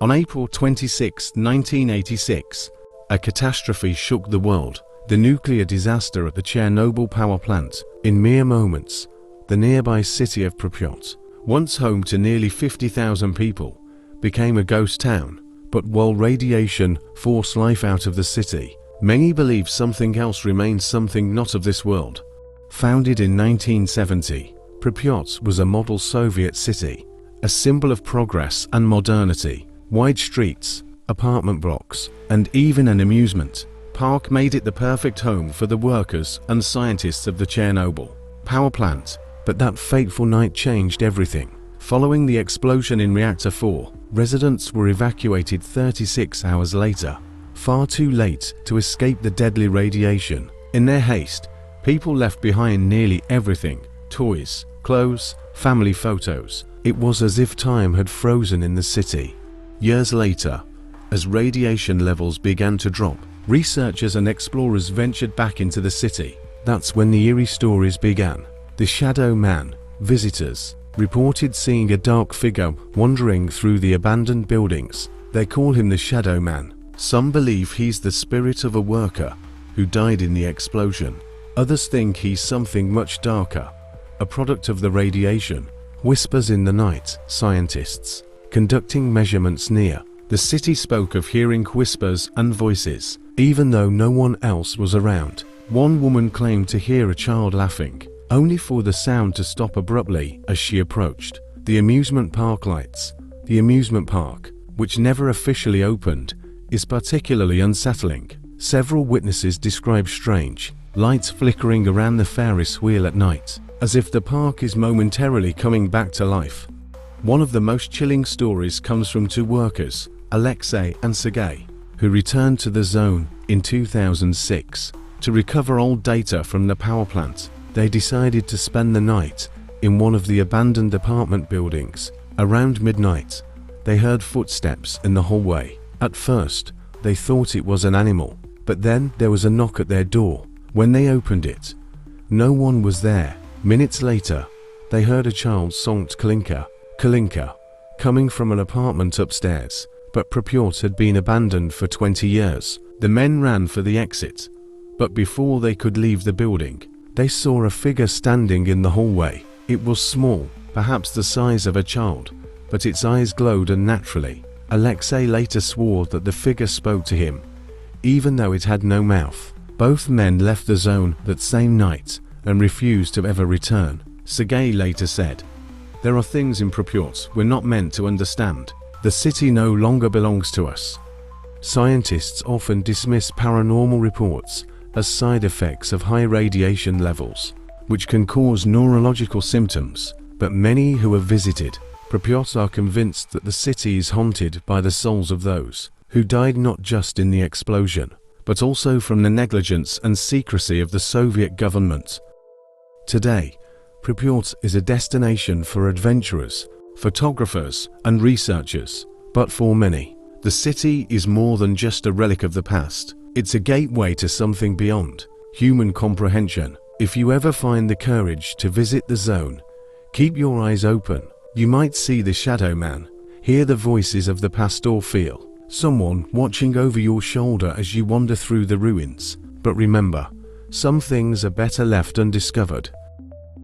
On April 26, 1986, a catastrophe shook the world. The nuclear disaster at the Chernobyl power plant. In mere moments, the nearby city of Pripyat, once home to nearly 50,000 people, became a ghost town. But while radiation forced life out of the city, many believe something else remains, something not of this world. Founded in 1970, Pripyat was a model Soviet city, a symbol of progress and modernity. Wide streets, apartment blocks, and even an amusement park made it the perfect home for the workers and scientists of the Chernobyl power plant. But that fateful night changed everything. Following the explosion in Reactor 4, residents were evacuated 36 hours later, far too late to escape the deadly radiation. In their haste, people left behind nearly everything: toys, clothes, family photos. It was as if time had frozen in the city. Years later, as radiation levels began to drop, researchers and explorers ventured back into the city. That's when the eerie stories began. The Shadow Man. Visitors reported seeing a dark figure wandering through the abandoned buildings. They call him the Shadow Man. Some believe he's the spirit of a worker who died in the explosion. Others think he's something much darker, a product of the radiation. Whispers in the night. Scientists conducting measurements near the city spoke of hearing whispers and voices, even though no one else was around. One woman claimed to hear a child laughing, only for the sound to stop abruptly as she approached. The amusement park lights. The amusement park, which never officially opened, is particularly unsettling. Several witnesses describe strange lights flickering around the Ferris wheel at night, as if the park is momentarily coming back to life. One of the most chilling stories comes from two workers, Alexei and Sergei, who returned to the zone in 2006 to recover old data from the power plant. They decided to spend the night in one of the abandoned apartment buildings. Around midnight, they heard footsteps in the hallway. At first, they thought it was an animal, but then there was a knock at their door. When they opened it, no one was there. Minutes later, they heard a child's soft clinker, coming from an apartment upstairs. But Pripyat had been abandoned for 20 years. The men ran for the exit, but before they could leave the building, they saw a figure standing in the hallway. It was small, perhaps the size of a child, but its eyes glowed unnaturally. Alexei later swore that the figure spoke to him, even though it had no mouth. Both men left the zone that same night and refused to ever return. Sergei later said, "There are things in Pripyat we're not meant to understand. The city no longer belongs to us." Scientists often dismiss paranormal reports as side effects of high radiation levels, which can cause neurological symptoms, but many who have visited Pripyat are convinced that the city is haunted by the souls of those who died not just in the explosion, but also from the negligence and secrecy of the Soviet government. Today, Pripyat is a destination for adventurers, photographers, and researchers. But for many, the city is more than just a relic of the past. It's a gateway to something beyond human comprehension. If you ever find the courage to visit the zone, keep your eyes open. You might see the Shadow Man, hear the voices of the past, or feel someone watching over your shoulder as you wander through the ruins. But remember, some things are better left undiscovered.